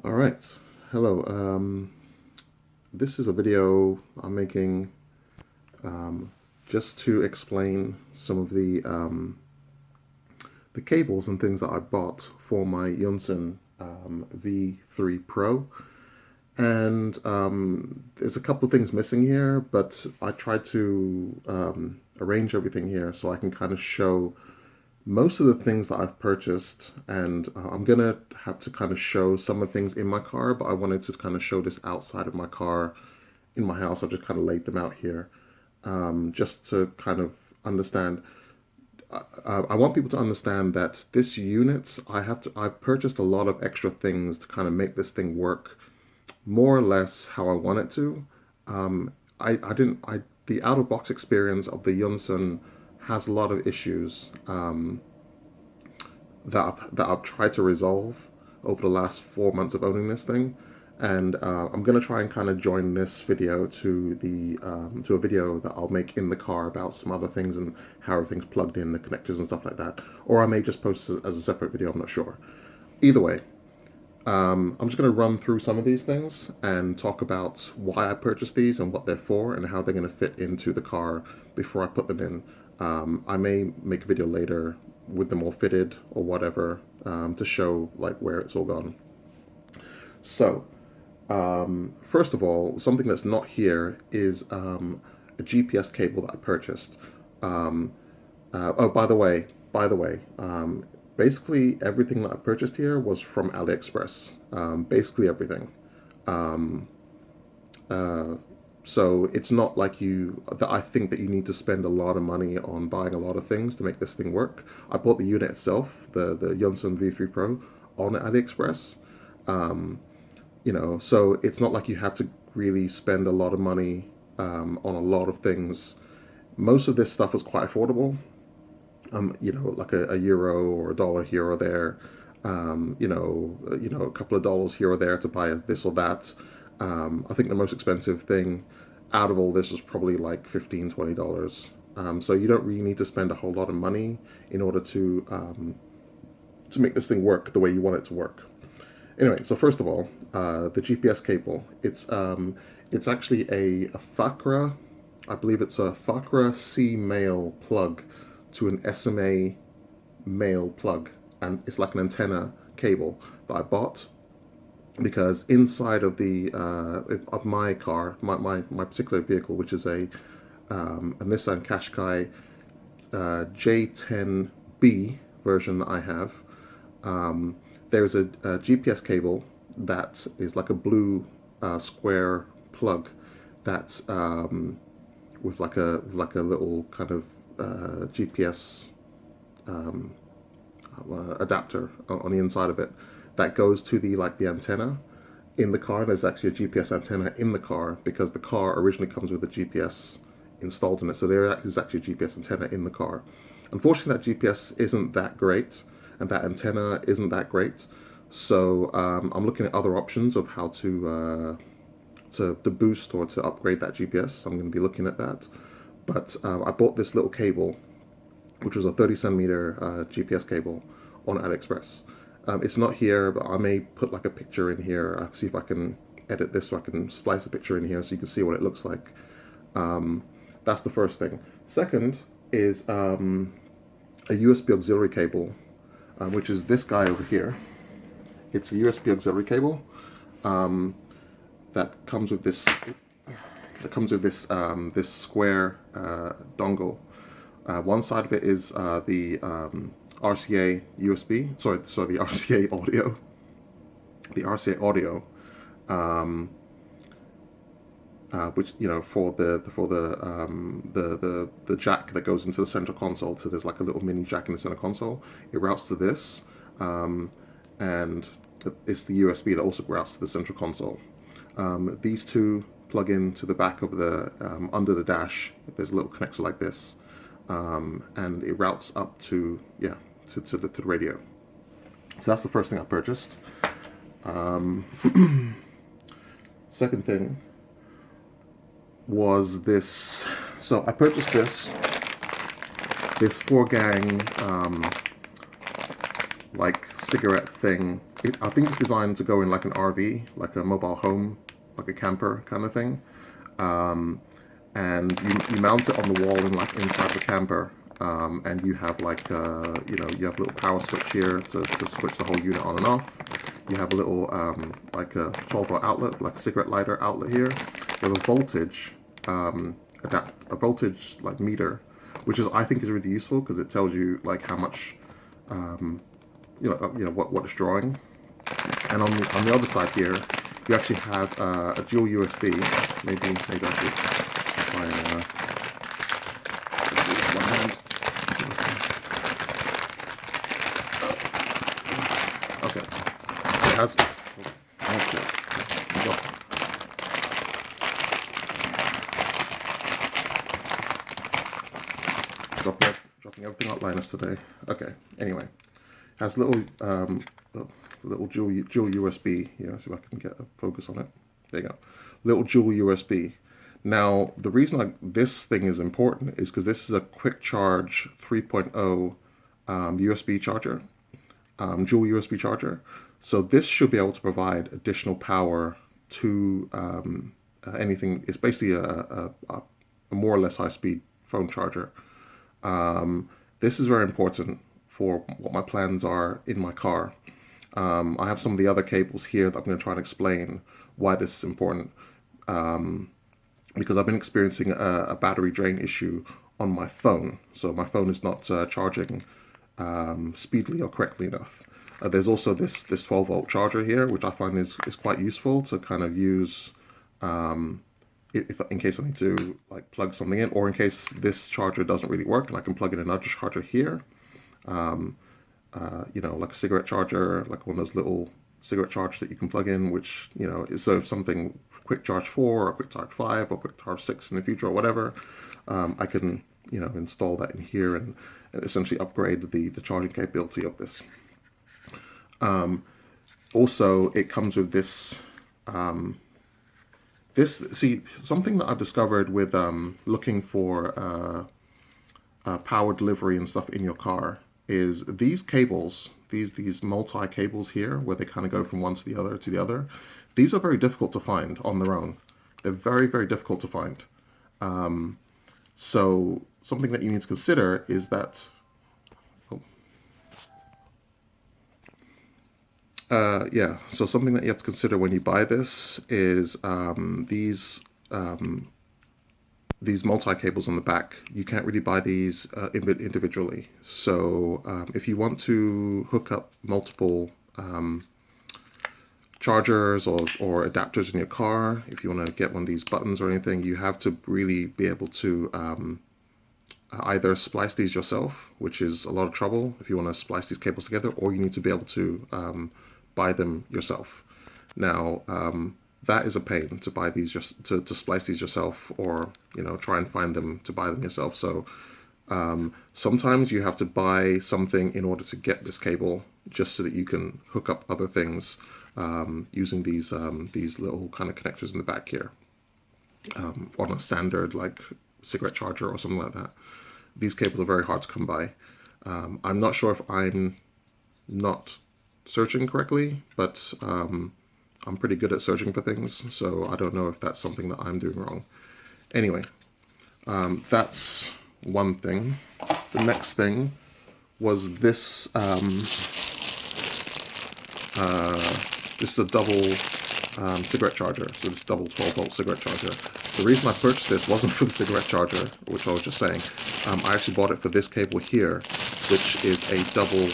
All right, hello. This is a video I'm making just to explain some of the cables and things that I bought for my Junsun V3 Pro. And there's a couple of things missing here, but I tried to arrange everything here so I can kind of show most of the things that I've purchased, and I'm gonna have to kind of show some of the things in my car, but I wanted to kind of show this outside of my car in my house. I just kind of laid them out here just to kind of understand. I want people to understand that this unit, I've purchased a lot of extra things to kind of make this thing work more or less how I want it to. The out of box experience of the Junsun has a lot of issues that I've tried to resolve over the last 4 months of owning this thing, and I'm gonna try and kind of join this video to a video that I'll make in the car about some other things and how everything's plugged in, the connectors and stuff like that. Or I may just post it as a separate video. I'm not sure. Either way, I'm just going to run through some of these things and talk about why I purchased these and what they're for and how they're going to fit into the car before I put them in. I may make a video later with them all fitted or whatever to show like where it's all gone. So, first of all, something that's not here is a GPS cable that I purchased. Oh, by the way, basically everything that I purchased here was from AliExpress. Basically everything. Um, so it's not like that I think that you need to spend a lot of money on buying a lot of things to make this thing work. I bought the unit itself, the Junsun V3 Pro, on AliExpress. So it's not like you have to really spend a lot of money on a lot of things. Most of this stuff was quite affordable. Like a euro or a dollar here or there. A couple of dollars here or there to buy this or that. I think the most expensive thing out of all this was probably like $15-20. So you don't really need to spend a whole lot of money in order to make this thing work the way you want it to work. Anyway, so first of all, the GPS cable. It's actually a FACRA. I believe it's a FACRA C male plug to an SMA male plug, and it's like an antenna cable that I bought because inside of the of my car, my particular vehicle, which is a Nissan Qashqai J10B version that I have, there's a GPS cable that is like a blue square plug that's with like a little kind of GPS adapter on the inside of it that goes to the antenna in the car. And there's actually a GPS antenna in the car because the car originally comes with a GPS installed in it. So there is actually a GPS antenna in the car. Unfortunately, that GPS isn't that great, and that antenna isn't that great. So I'm looking at other options of how to boost or to upgrade that GPS. I'm going to be looking at that. But I bought this little cable, which was a 30 centimeter GPS cable on AliExpress. It's not here, but I may put like a picture in here. I'll see if I can edit this so I can splice a picture in here so you can see what it looks like. That's the first thing. Second is a USB auxiliary cable, which is this guy over here. It's a USB auxiliary cable that comes with this. This square dongle. One side of it is the RCA USB. Sorry, the RCA audio. The RCA audio, which for the jack that goes into the central console. So there's like a little mini jack in the center console. It routes to this, and it's the USB that also routes to the central console. These two plug into the back of the under the dash. There's a little connector like this, and it routes up to the radio. So that's the first thing I purchased. Second thing was this. So I purchased this 4-gang like cigarette thing. I think it's designed to go in like an RV, like a mobile home, like a camper kind of thing. And you mount it on the wall and like inside the camper. And you have like you have a little power switch here to switch the whole unit on and off. You have a little like a 12-volt outlet, like a cigarette lighter outlet here. You have a voltage a voltage like meter, which is I think is really useful because it tells you like how much what it's drawing. And on the other side here, you actually have a dual USB. Maybe I should try and use one hand. Okay. It has. Okay. Dropping everything out Linus today. Okay. Anyway, it has little dual USB. Yeah, see if I can get a focus on it. There you go. Little dual USB. Now, the reason this thing is important is because this is a quick charge 3.0 USB charger, dual USB charger. So this should be able to provide additional power to anything. It's basically a more or less high-speed phone charger. This is very important for what my plans are in my car. I have some of the other cables here that I'm going to try and explain why this is important. Because I've been experiencing a battery drain issue on my phone. So my phone is not charging speedily or correctly enough. There's also this 12-volt charger here, which I find is quite useful to kind of use in case I need to like plug something in, or in case this charger doesn't really work and I can plug in another charger here. Like a cigarette charger, like one of those little cigarette chargers that you can plug in, which, is so if something quick charge 4 or quick charge 5 or quick charge 6 in the future or whatever, I can, install that in here and essentially upgrade the charging capability of this. Also, it comes with this, something that I've discovered with looking for power delivery and stuff in your car is these cables, these multi cables here, where they kind of go from one to the other. These are very difficult to find on their own. They're very, very difficult to find. So something that you need to consider is that. So something that you have to consider when you buy this is these multi-cables on the back. You can't really buy these individually. So if you want to hook up multiple chargers or adapters in your car, if you want to get one of these buttons or anything, you have to really be able to either splice these yourself, which is a lot of trouble if you want to splice these cables together, or you need to be able to buy them yourself. Now, that is a pain to buy these, just to splice these yourself, or try and find them to buy them yourself. So sometimes you have to buy something in order to get this cable, just so that you can hook up other things using these little kind of connectors in the back here on a standard like cigarette charger or something like that. These cables are very hard to come by. I'm not sure if I'm not searching correctly, but I'm pretty good at searching for things, so I don't know if that's something that I'm doing wrong. Anyway, that's one thing. The next thing was this. This is a double cigarette charger, so this double 12-volt cigarette charger. The reason I purchased this wasn't for the cigarette charger, which I was just saying. I actually bought it for this cable here, which is a double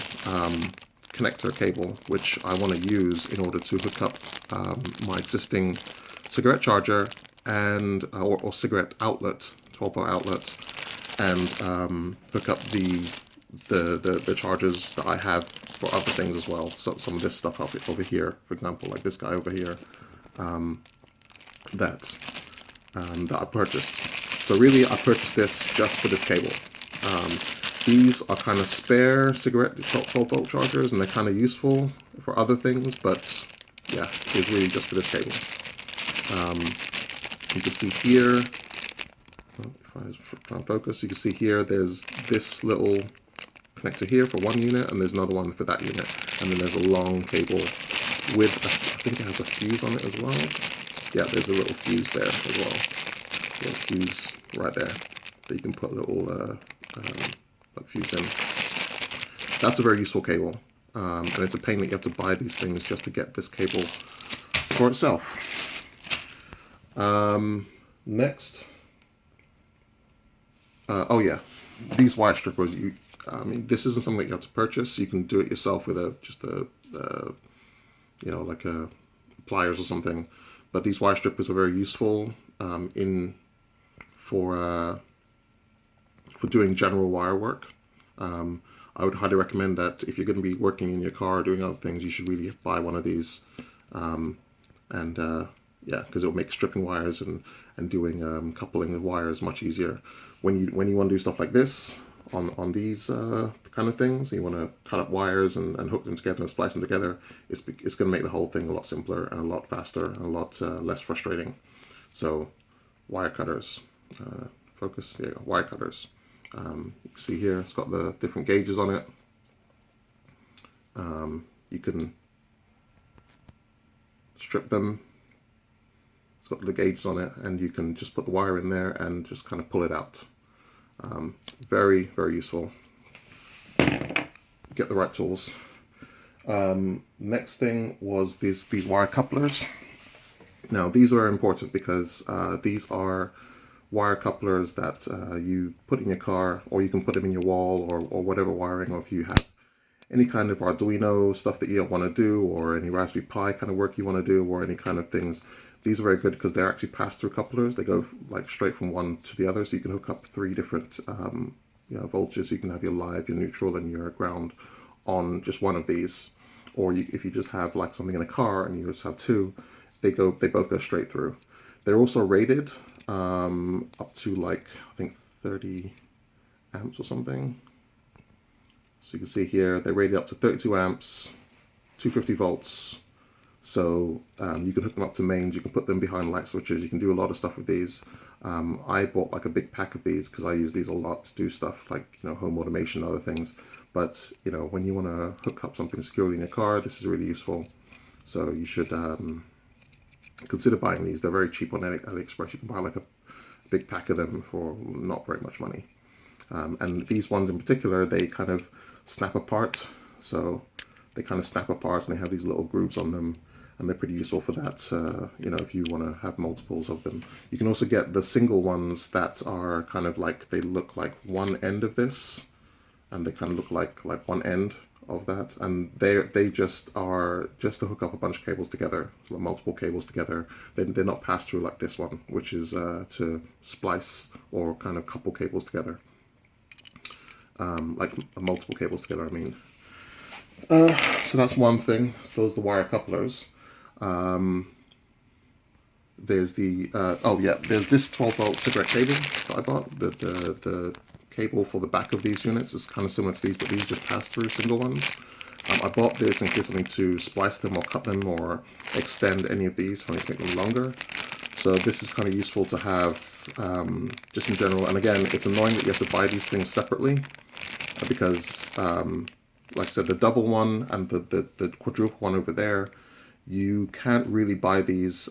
connector cable, which I want to use in order to hook up my existing cigarette charger and or cigarette outlet, 12-volt outlet, and hook up the chargers that I have for other things as well. So some of this stuff over here, for example, like this guy over here, that I purchased. So really, I purchased this just for this cable. These are kind of spare cigarette 12-volt chargers, and they're kind of useful for other things, but yeah, it's really just for this cable. You can see here, if I try and focus, you can see here there's this little connector here for one unit, and there's another one for that unit. And then there's a long cable with, I think it has a fuse on it as well. Yeah, there's a little fuse there as well. A little fuse right there that you can put a little like fuse in. That's a very useful cable. And it's a pain that you have to buy these things just to get this cable for itself. Next. Oh yeah, these wire strippers. I mean, this isn't something that you have to purchase. You can do it yourself with you know, like a pliers or something. But these wire strippers are very useful for doing general wire work. I would highly recommend that if you're going to be working in your car or doing other things, you should really buy one of these. Yeah, because it will make stripping wires and doing coupling of wires much easier. When you want to do stuff like this on these kind of things, you want to cut up wires and hook them together and splice them together, it's going to make the whole thing a lot simpler and a lot faster and a lot less frustrating. So wire cutters, focus, yeah, wire cutters. You can see here it's got the different gauges on it. You can strip them. It's got the gauges on it, and you can just put the wire in there and just kind of pull it out. Very, very useful. Get the right tools. Next thing was these wire couplers. Now these are important because these are wire couplers that you put in your car, or you can put them in your wall, or whatever wiring, or if you have any kind of Arduino stuff that you don't want to do, or any Raspberry Pi kind of work you want to do, or any kind of things. These are very good because they're actually pass-through couplers. They go like straight from one to the other, so you can hook up 3 different you know, voltages. You can have your live, your neutral, and your ground on just one of these. Or if you just have like something in a car and you just have 2, they both go straight through. They're also rated up to like, I think 30 amps or something. So you can see here, they're rated up to 32 amps, 250 volts. So you can hook them up to mains, you can put them behind light switches, you can do a lot of stuff with these. I bought like a big pack of these because I use these a lot to do stuff like, you know, home automation and other things. But, you know, when you want to hook up something securely in your car, this is really useful. So you should consider buying these. They're very cheap on AliExpress. You can buy like a big pack of them for not very much money. And these ones in particular, they kind of snap apart. So they kind of snap apart and they have these little grooves on them. And they're pretty useful for that, you know, if you want to have multiples of them. You can also get the single ones that are kind of like, they look like one end of this, and they kind of look like one end of that. And they just are just to hook up a bunch of cables together, so multiple cables together. They're not passed through like this one, which is to splice or kind of couple cables together. Like multiple cables together, I mean. So that's one thing. So those are the wire couplers. There's the oh yeah, there's this 12-volt cigarette cable that I bought. The cable for the back of these units is kind of similar to these, but these just pass through single ones. I bought this in case I need to splice them or cut them or extend any of these if I need to make them longer. So this is kind of useful to have just in general. And again, it's annoying that you have to buy these things separately because like I said, the double one and the quadruple one over there, you can't really buy these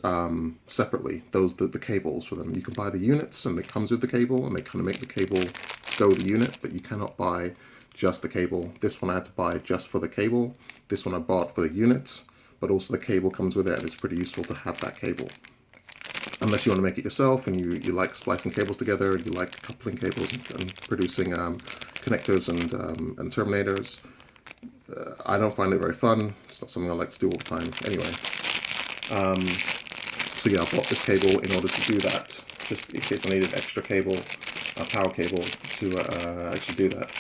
separately, the cables for them. You can buy the units and it comes with the cable and they kind of make the cable go the unit, but you cannot buy just the cable. This one I had to buy just for the cable. This one I bought for the units, but also the cable comes with it and it's pretty useful to have that cable. Unless you want to make it yourself and you like splicing cables together and you like coupling cables and producing connectors and terminators. I don't find it very fun. It's not something I like to do all the time. Anyway, so yeah, I bought this cable in order to do that, just in case I needed extra cable, power cable to actually do that.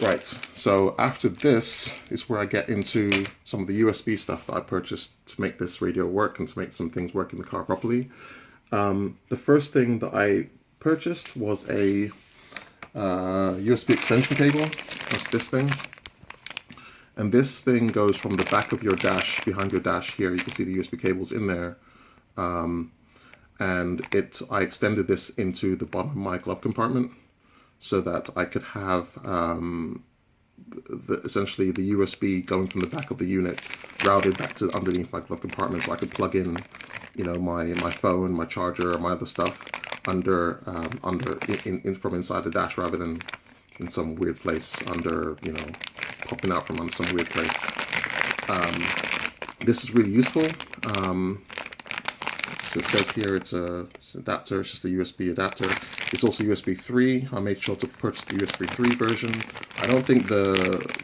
Right, so after this is where I get into some of the USB stuff that I purchased to make this radio work and to make some things work in the car properly. The first thing that I purchased was a USB extension cable. That's this thing. And this thing goes from the back of your dash, behind your dash here. You can see the USB cables in there. And I extended this into the bottom of my glove compartment. so that I could have essentially the USB going from the back of the unit routed back to underneath my glove compartment, so I could plug in, you know, my phone, my charger, my other stuff from inside the dash, rather than in some weird place under, you know, popping out from under some weird place. This is really useful. So it says here it's an adapter. It's just a USB adapter. It's also USB 3. I made sure to purchase the USB 3 version. I don't think the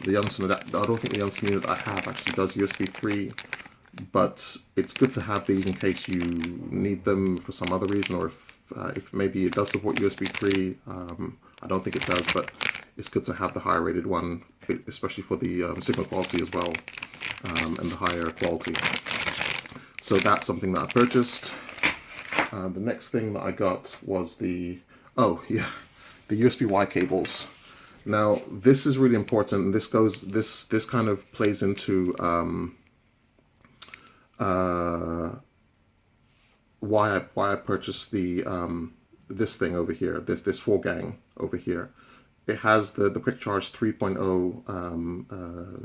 Junsun unit I have actually does USB 3, but it's good to have these in case you need them for some other reason, or if maybe it does support USB 3. I don't think it does, but it's good to have the higher rated one, especially for the signal quality as well, and the higher quality. So that's something that I purchased. The next thing that I got was the USB-Y cables. Now this is really important, and this kind of plays into why I purchased the this thing over here, this 4-gang over here. It has the Quick Charge 3.0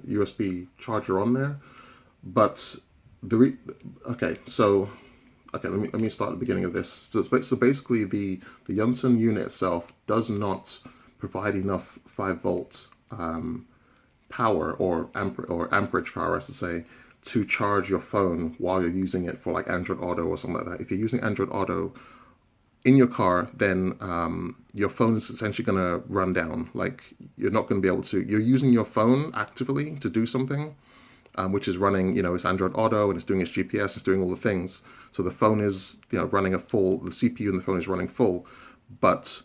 USB charger on there, but let me start at the beginning of this. So basically, the Junsun unit itself does not provide enough 5-volt power or amperage power, I should say, to charge your phone while you're using it for like Android Auto or something like that. If you're using Android Auto in your car, then your phone is essentially going to run down. Like, you're not going to be able to. You're using your phone actively to do something, which is running, you know, it's Android Auto and it's doing its GPS, it's doing all the things. So the phone is, you know, running the CPU in the phone is running full, but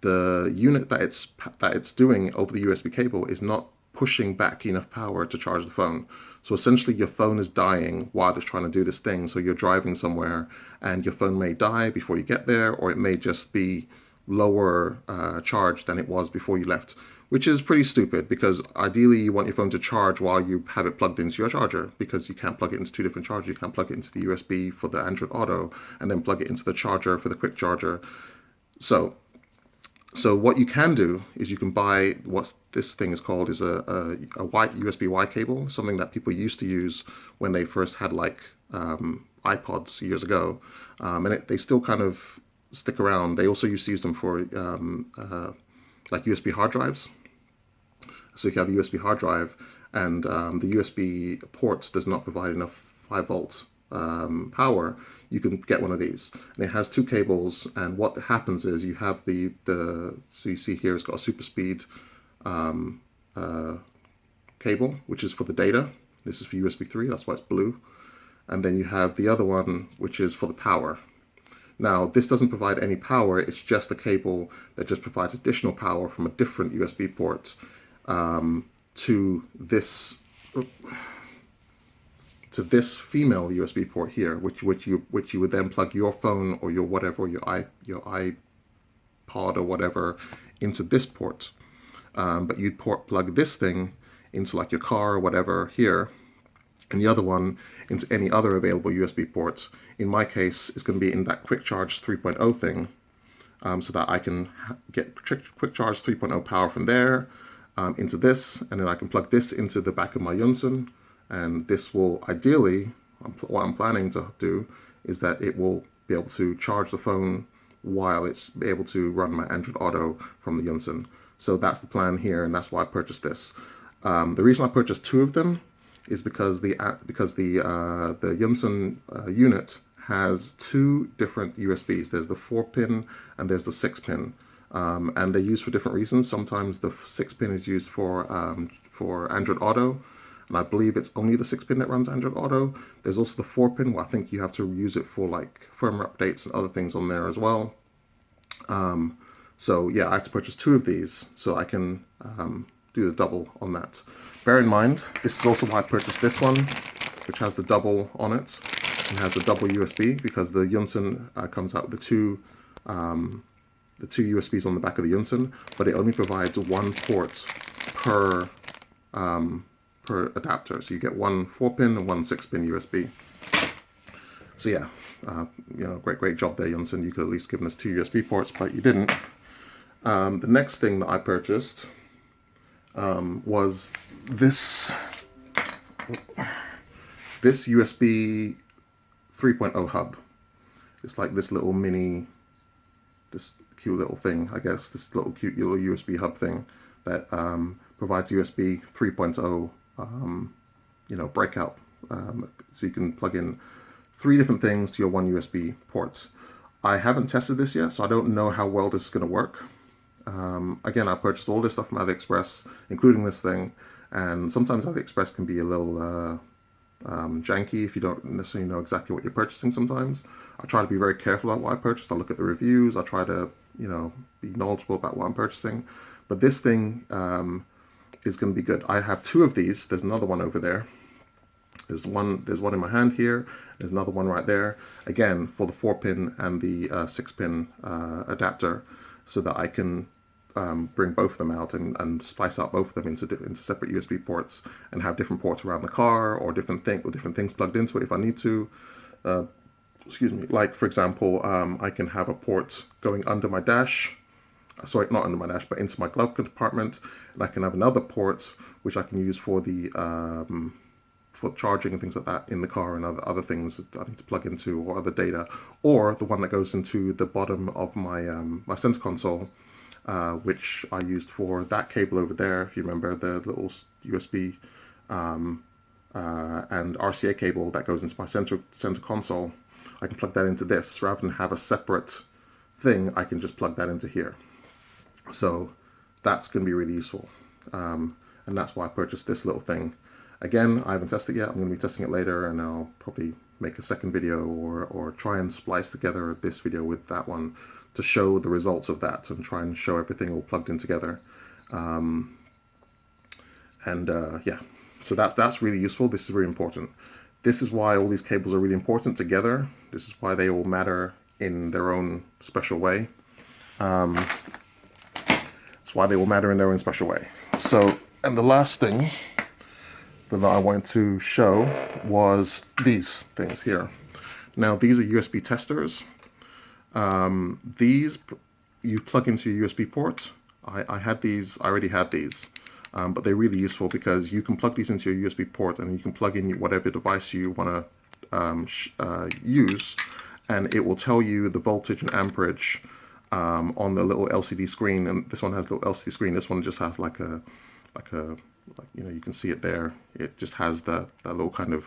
the unit that it's doing over the USB cable is not pushing back enough power to charge the phone. So essentially your phone is dying while it's trying to do this thing. So you're driving somewhere and your phone may die before you get there, or it may just be lower charge than it was before you left, which is pretty stupid, because ideally you want your phone to charge while you have it plugged into your charger, because you can't plug it into two different chargers. You can't plug it into the USB for the Android Auto and then plug it into the charger for the quick charger. So what you can do is you can buy what this thing is called is a white USB-Y cable, something that people used to use when they first had like iPods years ago, and they still kind of stick around. They also used to use them for like USB hard drives. So if you have a USB hard drive and the USB ports does not provide enough 5-volt power, you can get one of these. And it has 2 cables, and what happens is you have so you see here it's got a super speed cable, which is for the data. This is for USB 3, that's why it's blue. And then you have the other one, which is for the power. Now, this doesn't provide any power, it's just a cable that just provides additional power from a different USB port to this female USB port here, which you would then plug your phone or your whatever, your iPod or whatever into this port. But you'd plug this thing into like your car or whatever here, and the other one into any other available USB ports. In my case, it's going to be in that Quick Charge 3.0 thing, so that I can get Quick Charge 3.0 power from there into this, and then I can plug this into the back of my Junsun, and this will ideally, what I'm planning to do is that it will be able to charge the phone while it's able to run my Android Auto from the Junsun. So that's the plan here, and that's why I purchased this. The reason I purchased 2 of them is because the Junsun unit has 2 different USBs. There's the 4-pin and there's the 6-pin, and they're used for different reasons. Sometimes the 6-pin is used for Android Auto, and I believe it's only the 6-pin that runs Android Auto. There's also the 4-pin, where I think you have to use it for like firmware updates and other things on there as well. So yeah, I have to purchase 2 of these so I can do the double on that. Bear in mind, this is also why I purchased this one, which has the double on it and has the double USB, because the Junsun comes out with the two USBs on the back of the Junsun, but it only provides 1 port per adapter. So you get 1 4-pin and 1 6-pin USB. So yeah, great job there, Junsun. You could at least given us 2 USB ports, but you didn't. The next thing that I purchased was this USB 3.0 hub. It's like this little mini, this cute little thing, I guess, this little cute little USB hub thing that provides USB 3.0, breakout. So you can plug in 3 different things to your one USB port. I haven't tested this yet, so I don't know how well this is going to work. Again, I purchased all this stuff from AliExpress, including this thing, and sometimes AliExpress can be a little janky if you don't necessarily know exactly what you're purchasing sometimes. I try to be very careful about what I purchased. I look at the reviews. I try to, be knowledgeable about what I'm purchasing. But this thing is going to be good. I have 2 of these. There's another one over there. There's one in my hand here. There's another one right there. Again, for the 4-pin and the 6-pin adapter, so that I can bring both of them out and splice out both of them into separate USB ports and have different ports around the car or different things plugged into it if I need to. Excuse me. Like for example, I can have a port going under my dash. Sorry, not under my dash, but into my glove compartment, and I can have another port which I can use for the for charging and things like that in the car and other things that I need to plug into or other data, or the one that goes into the bottom of my my center console, which I used for that cable over there. If you remember the little USB and RCA cable that goes into my center console, I can plug that into this rather than have a separate thing. I can just plug that into here. So that's going to be really useful, and that's why I purchased this little thing. Again, I haven't tested it yet. I'm going to be testing it later, and I'll probably make a second video or try and splice together this video with that one to show the results of that and try and show everything all plugged in together. Yeah, so that's really useful. This is really important. This is why all these cables are really important together. This is why they all matter in their own special way. That's why they all matter in their own special way. So, and the last thing that I wanted to show was these things here. Now, these are USB testers. These you plug into your USB port. I already had these, but they're really useful because you can plug these into your USB port and you can plug in whatever device you want to use, and it will tell you the voltage and amperage on the little LCD screen. And this one has a little LCD screen. This one just has like you can see it there. It just has that little kind of,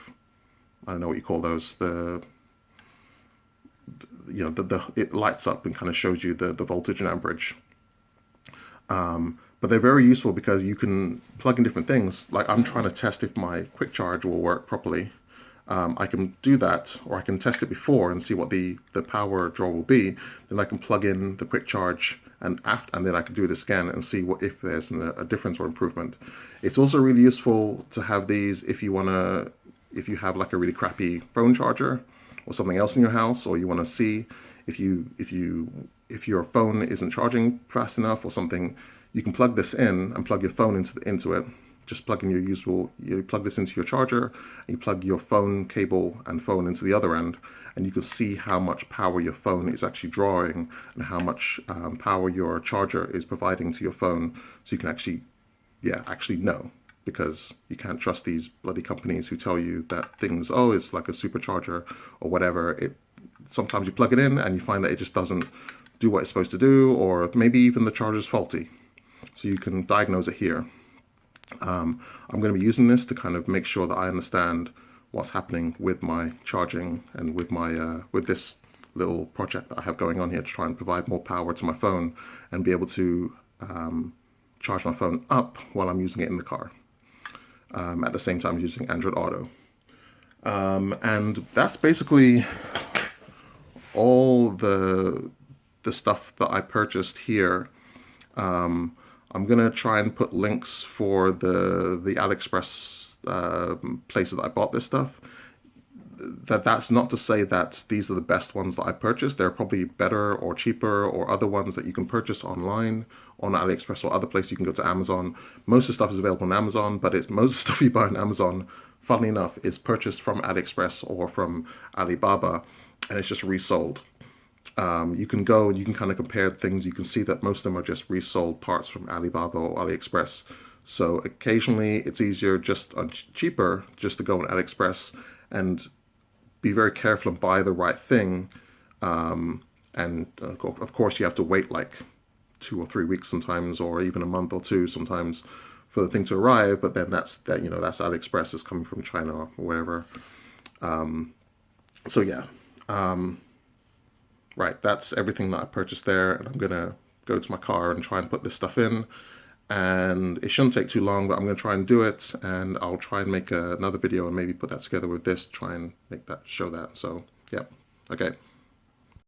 I don't know what you call those, it lights up and kind of shows you the voltage and amperage. But they're very useful because you can plug in different things. Like I'm trying to test if my quick charge will work properly. I can do that, or I can test it before and see what the power draw will be. Then I can plug in the quick charge and then I can do this again and see if there's a difference or improvement. It's also really useful to have these if you have like a really crappy phone charger or something else in your house, or you want to see if your phone isn't charging fast enough or something. You can plug this in and plug your phone into it. Just plug in you plug this into your charger, and you plug your phone cable and phone into the other end, and you can see how much power your phone is actually drawing and how much power your charger is providing to your phone. So you can actually know, because you can't trust these bloody companies who tell you that things, oh, it's like a supercharger or whatever. Sometimes you plug it in and you find that it just doesn't do what it's supposed to do, or maybe even the charger's faulty. So you can diagnose it here. I'm going to be using this to kind of make sure that I understand what's happening with my charging and with my with this little project that I have going on here to try and provide more power to my phone and be able to charge my phone up while I'm using it in the car. At the same time using Android Auto. And that's basically all the stuff that I purchased here. I'm gonna try and put links for the AliExpress places that I bought this stuff. That's not to say that these are the best ones that I purchased. There are probably better or cheaper or other ones that you can purchase online on AliExpress or other places. You can go to Amazon. Most of the stuff is available on Amazon, but most stuff you buy on Amazon, funnily enough, is purchased from AliExpress or from Alibaba, and it's just resold. You can go and you can kind of compare things. You can see that most of them are just resold parts from Alibaba or AliExpress. So occasionally it's easier, just cheaper, just to go on AliExpress and be very careful and buy the right thing. And of course, you have to wait like 2 or 3 weeks sometimes, or even a month or two sometimes, for the thing to arrive. But then that's AliExpress is coming from China or wherever. So yeah, right. That's everything that I purchased there, and I'm gonna go to my car and try and put this stuff in. And it shouldn't take too long, but I'm gonna try and do it, and I'll try and make another video and maybe put that together with this, try and make that show that. So yeah, okay.